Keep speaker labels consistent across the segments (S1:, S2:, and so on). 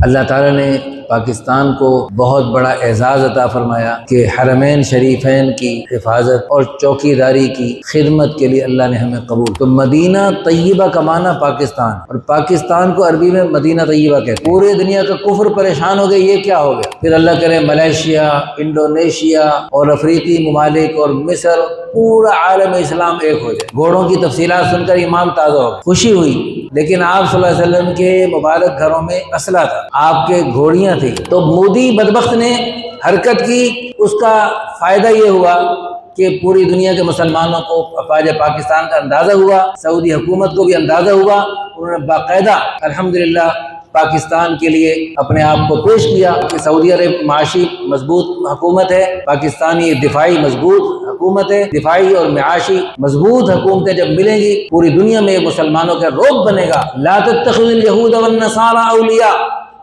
S1: اللہ تعالیٰ نے پاکستان کو بہت بڑا اعزاز عطا فرمایا کہ حرمین شریفین کی حفاظت اور چوکیداری کی خدمت کے لیے اللہ نے ہمیں قبول. تو مدینہ طیبہ کا معنی پاکستان، اور پاکستان کو عربی میں مدینہ طیبہ کہتے ہیں. پورے دنیا کا کفر پریشان ہو گئے یہ کیا ہو گیا، پھر اللہ کرے ملیشیا، انڈونیشیا اور افریقی ممالک اور مصر، پورا عالم اسلام ایک ہو جائے. گھوڑوں کی تفصیلات سن کر ایمان تازہ ہو گیا، خوشی ہوئی. لیکن آپ صلی اللہ علیہ وسلم کے مبارک گھروں میں اسلحہ تھا، آپ کے گھوڑیاں تھیں. تو مودی بدبخت نے حرکت کی، اس کا فائدہ یہ ہوا کہ پوری دنیا کے مسلمانوں کو افواج پاکستان کا اندازہ ہوا، سعودی حکومت کو بھی اندازہ ہوا. انہوں نے باقاعدہ الحمدللہ پاکستان کے لیے اپنے آپ کو پیش کیا کہ سعودی عرب معاشی مضبوط حکومت ہے، پاکستانی دفاعی مضبوط حکومت ہے. دفاعی اور معاشی مضبوط حکومتیں جب ملیں گی پوری دنیا میں مسلمانوں کا رعب بنے گا. لا تتخذوا اليهود والنصارى اولیاء.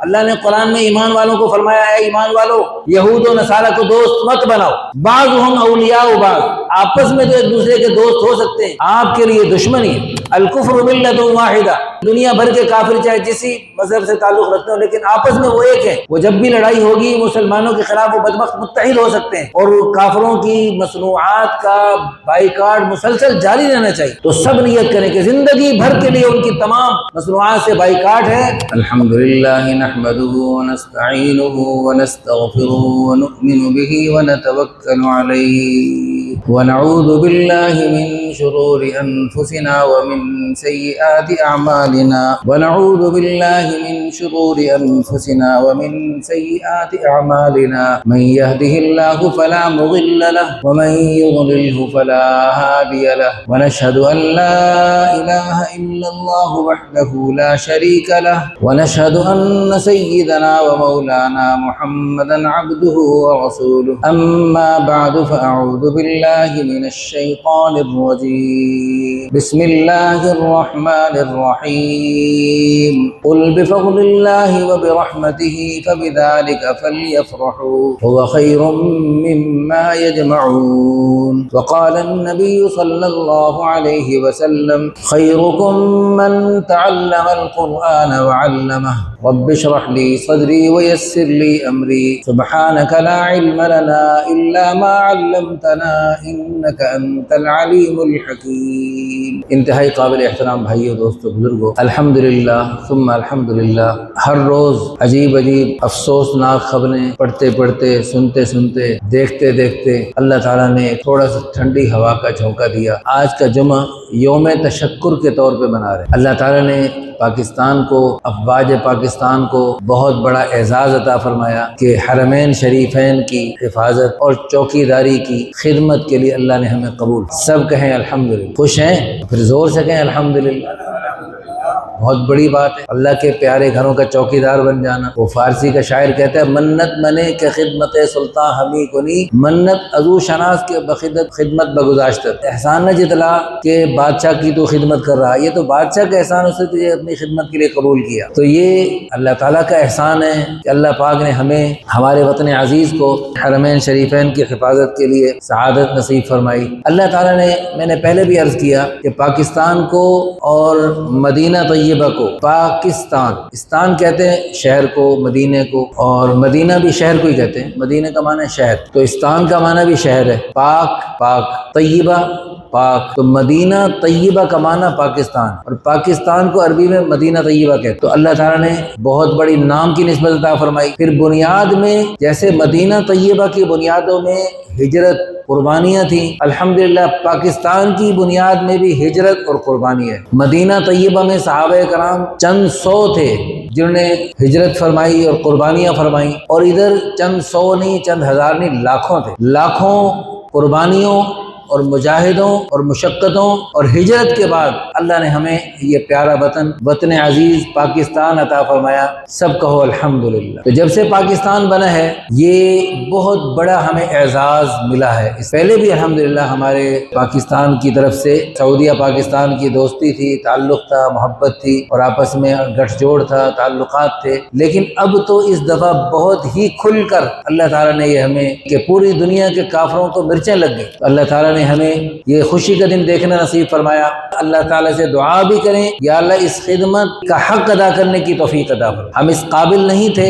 S1: اللہ نے قرآن میں ایمان والوں کو فرمایا ہے ایمان والو یہود و نصارہ کو دوست مت بناؤ. بعضهم اولیاء بعض، آپس میں تو ایک دوسرے کے دوست ہو سکتے ہیں، آپ کے لیے دشمنی ہے. الکفر ملت واحدہ، دنیا بھر کے کافر چاہے جسی مذہب سے تعلق رکھتے ہو لیکن آپس میں وہ ایک ہیں. وہ جب بھی لڑائی ہوگی مسلمانوں کے خلاف وہ بدبخت متحد ہو سکتے ہیں، اور کافروں کی مصنوعات کا بائیکاٹ مسلسل جاری رہنا چاہیے. تو سب نیت کریں کہ زندگی بھر کے لیے ان کی تمام مصنوعات سے بائیکاٹ ہے. الحمدللہ نحمده ونستعینه ونستغفره ونؤمن به ونتوکل علیہ ونعوذ باللہ من شرور انفسنا ومن سیئات اعمالنا ونعوذ باللہ من شرور انفسنا ومن سیئات اعمالنا من يهده الله فلا مضل له ومن يضلله فلا هادي له ونشهد ان لا اله الا الله وحده لا شريك له ونشهد ان سيدنا ومولانا محمدا عبده ورسوله. اما بعد فاعوذ بالله من الشيطان الرجيم. بسم الله الرحمن الرحيم. قل بفضل الله وبرحمته فبذلك فليفرحوا هو خير مما يجمعون. وقال النبي صلى الله عليه وسلم خيركم من تعلم القرآن وعلمه. رب اشرح لي صدري ويسر لي امري سبحانك لا علم لنا الا ما علمتنا انك انت العليم الحكيم. انتہائی قابل احترام بھائیو، دوستو، بزرگو، الحمدللہ ثم الحمدللہ. ہر روز عجیب عجیب افسوسناک خبریں پڑھتے پڑھتے، سنتے سنتے، دیکھتے دیکھتے اللہ تعالیٰ نے تھوڑا سا ٹھنڈی ہوا کا جھونکا دیا. آج کا جمعہ یوم تشکر کے طور پہ منا رہے. اللہ تعالیٰ نے پاکستان کو، افواج پاکستان کو بہت بڑا اعزاز عطا فرمایا کہ حرمین شریفین کی حفاظت اور چوکیداری کی خدمت کے لیے اللہ نے ہمیں قبول. سب کہیں الحمدللہ. خوش ہیں؟ پھر زور سے کہیں الحمدللہ. بہت بڑی بات ہے اللہ کے پیارے گھروں کا چوکیدار بن جانا. وہ فارسی کا شاعر کہتا ہے منت منے کے خدمت سلطان ہمی کنی، منت ازو شناس کے بخدمت خدمت بگزاشتت. احسان نہ جتلا کہ بادشاہ کی تو خدمت کر رہا، یہ تو بادشاہ کا احسان، اس نے تجھے اپنی خدمت کے لیے قبول کیا. تو یہ اللہ تعالیٰ کا احسان ہے کہ اللہ پاک نے ہمیں ہمارے وطن عزیز کو حرمین شریفین کی حفاظت کے لیے سعادت نصیب فرمائی. اللہ تعالیٰ نے، میں نے پہلے بھی عرض کیا کہ پاکستان کو اور مدینہ طیبہ کو، پاکستان، استان کہتے ہیں شہر کو، مدینے کو، اور مدینہ بھی شہر کو ہی کہتے ہیں. مدینہ کا معنی ہے شہر، تو استان کا معنی بھی شہر ہے. پاک، پاک، طیبہ، پاک. تو مدینہ طیبہ کا معنی پاکستان، اور پاکستان کو عربی میں مدینہ طیبہ کہتے. تو اللہ تعالیٰ نے بہت بڑی نام کی نسبت عطا فرمائی. پھر بنیاد میں جیسے مدینہ طیبہ کی بنیادوں میں ہجرت، قربانیاں تھیں، الحمدللہ پاکستان کی بنیاد میں بھی ہجرت اور قربانی ہے. مدینہ طیبہ میں صحابہ کرام چند سو تھے جنہوں نے ہجرت فرمائی اور قربانیاں فرمائیں، اور ادھر چند سو نہیں، چند ہزار نہیں، لاکھوں تھے. لاکھوں قربانیوں اور مجاہدوں اور مشقتوں اور ہجرت کے بعد اللہ نے ہمیں یہ پیارا وطن عزیز پاکستان عطا فرمایا. سب کہو الحمدللہ. تو جب سے پاکستان بنا ہے یہ بہت بڑا ہمیں اعزاز ملا ہے. اس پہلے بھی الحمدللہ ہمارے پاکستان کی طرف سے سعودیہ پاکستان کی دوستی تھی، تعلق تھا، محبت تھی، اور آپس میں گٹھ جوڑ تھا، تعلقات تھے. لیکن اب تو اس دفعہ بہت ہی کھل کر اللہ تعالیٰ نے یہ ہمیں کہ پوری دنیا کے کافروں کو مرچیں لگ گئی. اللہ تعالیٰ نے نے ہمیں یہ خوشی کا دن دیکھنا نصیب فرمایا۔ اللہ تعالیٰ سے دعا بھی کریں، یا اللہ اس خدمت کا حق ادا کرنے کی توفیق عطا فرما۔ ہم اس قابل نہیں تھے،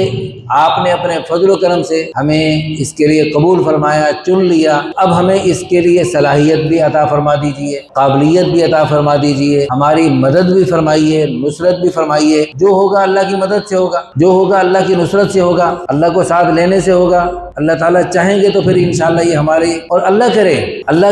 S1: آپ نے اپنے فضل و کرم سے ہمیں اس کے لیے قبول فرمایا، چن لیا۔ اب ہمیں اس کے لیے صلاحیت بھی عطا فرما دیجیے، قابلیت بھی عطا فرما دیجیے، ہماری مدد بھی فرمائیے، نصرت بھی فرمائیے۔ جو ہوگا اللہ کی مدد سے ہوگا، جو ہوگا اللہ کی نصرت سے ہوگا، اللہ کو ساتھ لینے سے ہوگا۔ اللہ تعالیٰ چاہیں گے تو پھر انشاءاللہ یہ ہماری، اور اللہ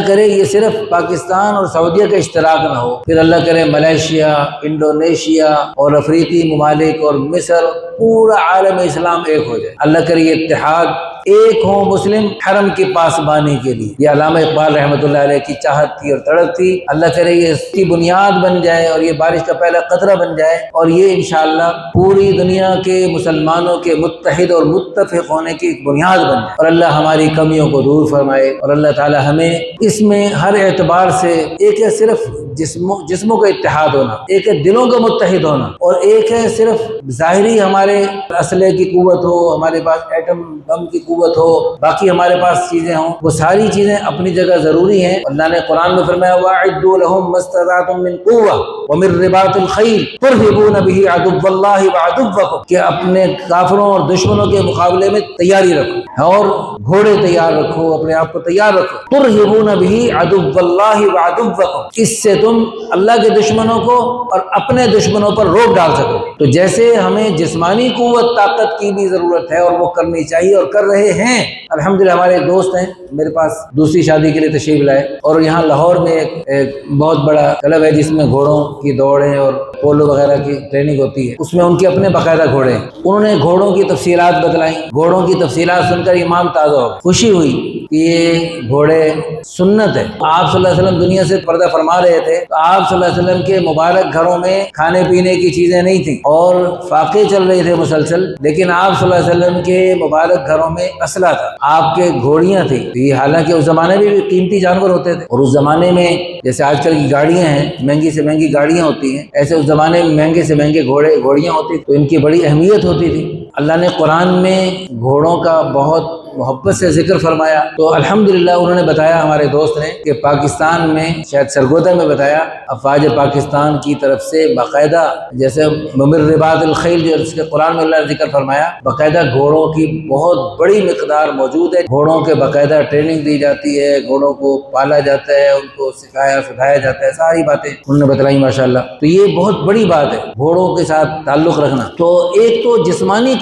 S1: کرے یہ صرف پاکستان اور سعودیہ کا اشتراک نہ ہو، پھر اللہ کرے ملیشیا، انڈونیشیا اور افریقی ممالک اور مصر، پورا عالم اسلام ایک ہو جائے۔ اللہ کرے یہ اتحاد ایک ہو مسلم حرم کی پاسبانی کے لیے۔ یہ علامہ اقبال رحمۃ اللہ علیہ کی چاہت تھی اور تڑپ تھی۔ اللہ کرے یہ اس کی بنیاد بن جائے اور یہ بارش کا پہلا قطرہ بن جائے، اور یہ انشاءاللہ پوری دنیا کے مسلمانوں کے متحد اور متفق ہونے کی ایک بنیاد بن جائے، اور اللہ ہماری کمیوں کو دور فرمائے۔ اور اللہ تعالی ہمیں اس میں ہر اعتبار سے، ایک ہے صرف جسموں کا اتحاد ہونا، ایک ہے دلوں کا متحد ہونا، اور ایک ہے صرف ظاہری ہمارے اسلحے کی قوت ہو، ہمارے پاس ایٹم بم کی قوت ہو، باقی ہمارے پاس چیزیں ہوں۔ وہ ساری چیزیں اپنی جگہ ضروری ہیں۔ اللہ نے قرآن میں فرمایا وَأَعِدُّوا لَهُم مَّا اسْتَطَعْتُم مِّن قُوَّةٍ وَمِن رِّبَاطِ الْخَيْلِ تُرْهِبُونَ بِهِ عَدُوَّ اللَّهِ وَعَدُوَّكُمْ، کہ اپنے کافروں اور دشمنوں کے مقابلے میں تیاری رکھو، اور گھوڑے تیار رکھو، اپنے آپ کو تیار رکھو۔ تُرْهِبُونَ بِهِ عَدُوَّ اللَّهِ وَعَدُوَّكُمْ، اس سے تم اللہ کے دشمنوں کو اور اپنے دشمنوں پر روک ڈال سکو۔ تو جیسے ہمیں جسمانی قوت طاقت کی بھی ضرورت ہے اور وہ کرنی چاہیے اور کر رہے ہیں۔ الحمدللہ ہمارے ایک دوست ہیں میرے پاس، دوسری شادی کے لیے تشریف لائے، اور یہاں لاہور میں ایک بہت بڑا کلب ہے جس میں گھوڑوں کی دوڑیں اور پولو وغیرہ کی ٹریننگ ہوتی ہے۔ اس میں ان کے اپنے باقاعدہ گھوڑے ہیں۔ انہوں نے گھوڑوں کی تفصیلات بتلائیں، گھوڑوں کی تفصیلات سن کر ایمان تازہ ہو گیا، خوشی ہوئی کہ یہ گھوڑے سنت ہے۔ آپ صلی اللہ علیہ وسلم دنیا سے پردہ فرما رہے تھے، تو آپ صلی اللہ علیہ وسلم کے مبارک گھروں میں کھانے پینے کی چیزیں نہیں تھیں اور فاقے چل رہے تھے مسلسل، لیکن آپ صلی اللہ علیہ وسلم کے مبارک گھروں میں اسلحہ تھا، آپ کے گھوڑیاں تھیں۔ یہ حالانکہ اس زمانے میں بھی قیمتی جانور ہوتے تھے، اور اس زمانے میں جیسے آج کل کی گاڑیاں ہیں، مہنگی سے مہنگی گاڑیاں ہوتی ہیں، ایسے اس زمانے میں مہنگے سے مہنگے گھوڑیاں ہوتی، تو ان کی بڑی اہمیت ہوتی تھی۔ اللہ نے قرآن میں گھوڑوں کا بہت محبت سے ذکر فرمایا۔ تو الحمدللہ انہوں نے بتایا، ہمارے دوست نے، کہ پاکستان میں شاید سرگودا میں بتایا، افواج پاکستان کی طرف سے باقاعدہ جیسے ممر رباط الخیل جو اس کے قرآن میں اللہ نے ذکر فرمایا، باقاعدہ گھوڑوں کی بہت بڑی مقدار موجود ہے۔ گھوڑوں کے باقاعدہ ٹریننگ دی جاتی ہے، گھوڑوں کو پالا جاتا ہے، ان کو سکھایا جاتا ہے، ساری باتیں انہوں نے بتلائی ماشاءاللہ۔ تو یہ بہت بڑی بات ہے گھوڑوں کے ساتھ تعلق رکھنا۔ تو ایک تو جسمانی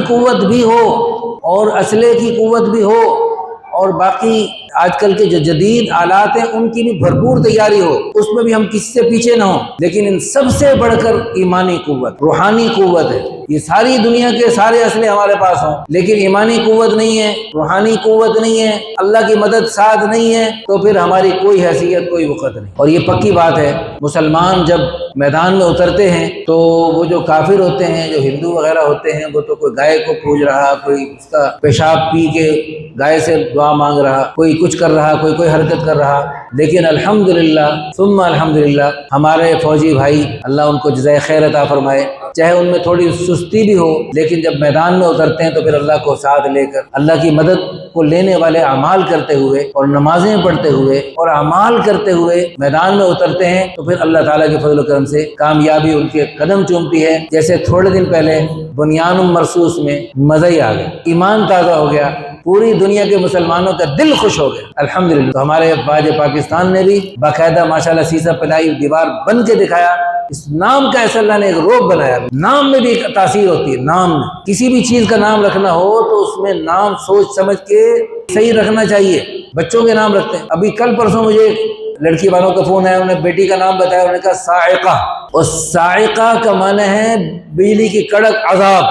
S1: قوت بھی ہو اور اسلحے کی قوت بھی ہو، اور باقی آج کل کے جو جدید آلات ہیں ان کی بھی بھرپور تیاری ہو، اس میں بھی ہم کسی سے پیچھے نہ ہوں۔ لیکن ان سب سے بڑھ کر ایمانی قوت، روحانی قوت ہے۔ یہ ساری دنیا کے سارے اسلحے ہمارے پاس ہوں، لیکن ایمانی قوت نہیں ہے، روحانی قوت نہیں ہے، اللہ کی مدد ساتھ نہیں ہے، تو پھر ہماری کوئی حیثیت، کوئی وقت نہیں۔ اور یہ پکی بات ہے، مسلمان جب میدان میں اترتے ہیں تو وہ جو کافر ہوتے ہیں، جو ہندو وغیرہ ہوتے ہیں، وہ تو کوئی گائے کو پوج رہا، کوئی اس کا پیشاب پی کے گائے سے دعا مانگ رہا، کوئی کچھ کر رہا، کوئی حرکت کر رہا۔ لیکن الحمدللہ ثم الحمدللہ ہمارے فوجی بھائی، اللہ ان کو جزائے خیر عطا فرمائے، چاہے ان میں تھوڑی سستی بھی ہو، لیکن جب میدان میں اترتے ہیں تو پھر اللہ کو ساتھ لے کر، اللہ کی مدد کو لینے والے اعمال کرتے ہوئے اور نمازیں پڑھتے ہوئے اور اعمال کرتے ہوئے میدان میں اترتے ہیں، تو پھر اللہ تعالیٰ کے فضل و کرم سے کامیابی ان کے قدم چومتی ہے۔ جیسے تھوڑے دن پہلے بنیان مرصوص میں مزہ ہی آ گیا، ایمان تازہ ہو گیا، پوری دنیا کے مسلمانوں کا دل خوش ہو گیا الحمدللہ۔ تو ہمارے افواج پاکستان نے بھی باقاعدہ ماشاءاللہ سیسا پلائی دیوار بن کے دکھایا۔ اس نام کا ایسا اللہ نے ایک روپ بنایا، نام میں بھی ایک تاثیر ہوتی ہے۔ نام میں کسی بھی چیز کا نام رکھنا ہو تو اس میں نام سوچ سمجھ کے صحیح رکھنا چاہیے۔ بچوں کے نام رکھتے ہیں، ابھی کل پرسوں مجھے لڑکی والوں کا فون آیا، انہوں نے بیٹی کا نام بتایا، انہوں نے کہا صاعقہ، اور صاعقہ کا معنی ہے بجلی کی کڑک، عذاب۔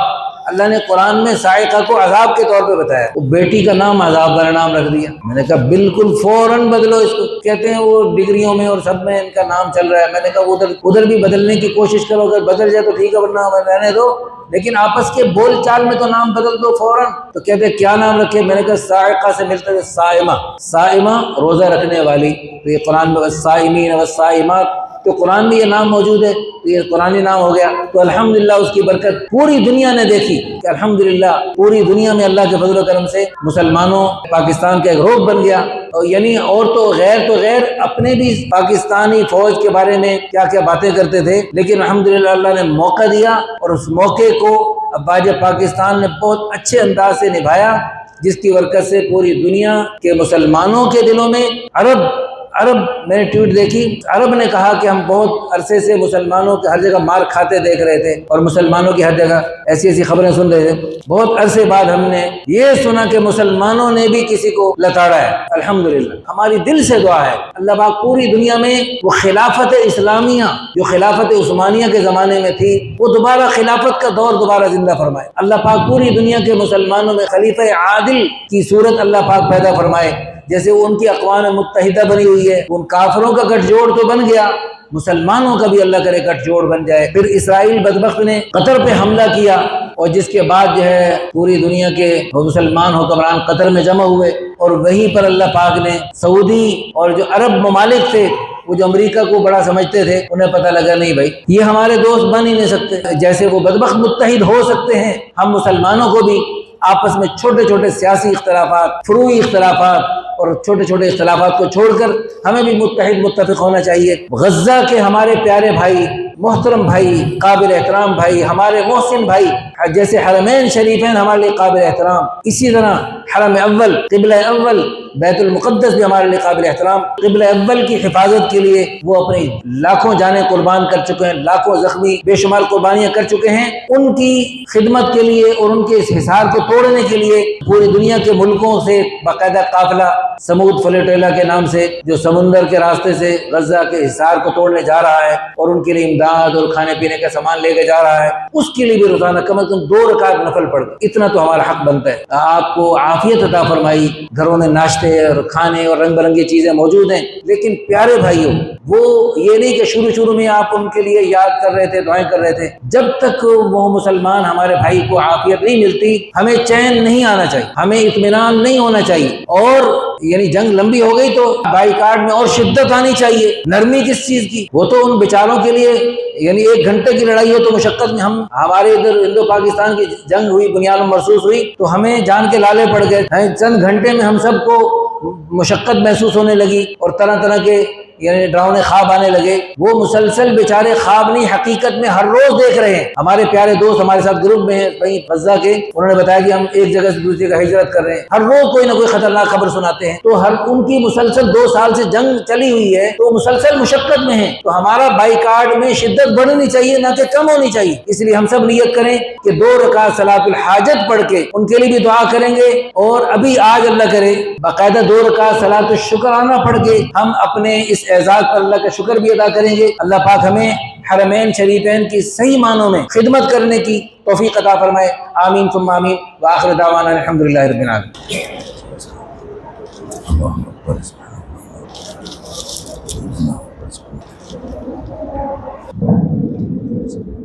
S1: اللہ نے قرآن میں صاعقہ کو عذاب کے طور پہ بتایا، وہ بیٹی کا نام عذاب والا نام رکھ دیا۔ میں نے کہا بالکل فوراً بدلو اس کو۔ کہتے ہیں وہ ڈگریوں میں اور سب میں ان کا نام چل رہا ہے۔ میں نے کہا ادھر بھی بدلنے کی کوشش کرو، اگر بدل جائے تو ٹھیک ہے، ورنہ رہنے دو، لیکن آپس کے بول چال میں تو نام بدل دو فوراً۔ تو کہتے ہیں کیا نام رکھے؟ میں نے کہا صاعقہ سے ملتا ہے صائمہ، صائمہ روزہ رکھنے والی۔ تو یہ قرآن میں والصائمین والصائمات، تو قرآن میں یہ نام موجود ہے تو یہ قرآنی نام ہو گیا۔ تو الحمدللہ اس کی برکت پوری دنیا نے دیکھی کہ الحمدللہ پوری دنیا میں اللہ کے فضل و کرم سے مسلمانوں پاکستان کا ایک روپ بن گیا۔ یعنی اور تو غیر اپنے بھی پاکستانی فوج کے بارے میں کیا کیا باتیں کرتے تھے، لیکن الحمدللہ اللہ نے موقع دیا اور اس موقع کو افواج پاکستان نے بہت اچھے انداز سے نبھایا، جس کی برکت سے پوری دنیا کے مسلمانوں کے دلوں میں عرب میں نے ٹویٹ دیکھی، عرب نے کہا کہ ہم بہت عرصے سے مسلمانوں کے ہر جگہ مار کھاتے دیکھ رہے تھے اور مسلمانوں کی ہر جگہ ایسی خبریں سن رہے تھے، بہت عرصے بعد ہم نے یہ سنا کہ مسلمانوں نے بھی کسی کو لتاڑا ہے۔ الحمدللہ ہماری دل سے دعا ہے اللہ پاک پوری دنیا میں وہ خلافت اسلامیہ جو خلافت عثمانیہ کے زمانے میں تھی، وہ دوبارہ خلافت کا دور دوبارہ زندہ فرمائے۔ اللہ پاک پوری دنیا کے مسلمانوں میں خلیفہ عادل کی صورت اللہ پاک پیدا فرمائے، جیسے وہ ان کی اقوام متحدہ بنی ہوئی ہے، ان کافروں کا گٹھ جوڑ تو بن گیا، مسلمانوں کا بھی اللہ کرے گٹھ جوڑ بن جائے۔ پھر اسرائیل بدبخت نے قطر پہ حملہ کیا اور جس کے بعد جو ہے پوری دنیا کے مسلمان حکمران قطر میں جمع ہوئے، اور وہیں پر اللہ پاک نے سعودی اور جو عرب ممالک تھے، وہ جو امریکہ کو بڑا سمجھتے تھے، انہیں پتہ لگا نہیں بھائی یہ ہمارے دوست بن ہی نہیں سکتے، جیسے وہ بدبخت متحد ہو سکتے ہیں ہم مسلمانوں کو بھی آپس میں چھوٹے چھوٹے سیاسی اختلافات، فروعی اختلافات اور چھوٹے چھوٹے اختلافات کو چھوڑ کر ہمیں بھی متفق ہونا چاہیے۔ غزہ کے ہمارے پیارے بھائی، محترم بھائی، قابل احترام بھائی، ہمارے محسن بھائی، جیسے حرمین شریفین ہمارے لیے قابل احترام، اسی طرح حرم اول، قبلہ اول بیت المقدس بھی ہمارے لیے قابل احترام۔ قبلہ اول کی حفاظت کے لیے وہ اپنی لاکھوں جانیں قربان کر چکے ہیں، لاکھوں زخمی بے شمار قربانیاں کر چکے ہیں، ان کی خدمت کے لیے اور ان کے اس حصار کو توڑنے کے لیے پوری دنیا کے ملکوں سے باقاعدہ قافلہ سمود فلیٹیلا کے نام سے جو سمندر کے راستے سے غزہ کے حصار کو توڑنے جا رہا ہے اور ان کے لیے امداد اور کھانے پینے کا سامان لے کے جا رہا ہے، اس کے لیے بھی روزانہ کم از کم 2 رکعت نفل پڑھ گئے، اتنا تو ہمارا حق بنتا ہے۔ آپ کو عافیت عطا فرمائی، گھروں میں ناشتے اور کھانے اور رنگ برنگی چیزیں موجود ہیں، لیکن پیارے بھائیوں وہ یہ نہیں کہ شروع میں آپ ان کے لیے یاد کر رہے تھے، دعائیں کر رہے تھے، جب تک وہ مسلمان ہمارے بھائی کو عافیت نہیں ملتی ہمیں چین نہیں آنا چاہیے، ہمیں اطمینان نہیں ہونا چاہیے، اور یعنی جنگ لمبی ہو گئی تو بائیکاٹ میں اور شدت آنی چاہیے۔ نرمی کس چیز کی؟ وہ تو ان بیچاروں کے لیے یعنی 1 گھنٹے کی لڑائی ہو تو مشقت میں ہمارے ادھر ہندو پاکستان کی جنگ ہوئی، بنیاد مرصوص ہوئی تو ہمیں جان کے لالے پڑ گئے، چند گھنٹے میں ہم سب کو مشقت محسوس ہونے لگی اور طرح طرح کے یعنی ڈراؤنے خواب آنے لگے۔ وہ مسلسل بیچارے خواب نہیں، حقیقت میں ہر روز دیکھ رہے ہیں۔ ہمارے پیارے دوست ہمارے ساتھ گروپ میں ہیں وہیں غزہ کے، انہوں نے بتایا کہ ہم ایک جگہ سے دوسری جگہ ہجرت کر رہے ہیں، ہر روز کوئی نہ کوئی خطرناک خبر سناتے ہیں، تو ان کی مسلسل 2 سال سے جنگ چلی ہوئی ہے تو مسلسل مشقت میں ہیں، تو ہمارا بائیکاٹ میں شدت بڑھنی چاہیے نہ کہ کم ہونی چاہیے۔ اس لیے ہم سب نیت کریں کہ 2 رکعت صلاۃ الحاجت پڑھ کے ان کے لیے بھی دعا کریں گے، اور ابھی آج اللہ کرے باقاعدہ 2 رکعت صلاۃ الشکرانہ پڑھ کے ہم اپنے اس اعزاز پر اللہ کا شکر بھی ادا کریں گے۔ اللہ پاک ہمیں حرمین شریفین کی صحیح معنوں میں خدمت کرنے کی توفیق عطا فرمائے، آمین ثم آمین، وآخر دعوانا الحمدللہ رب العالمین۔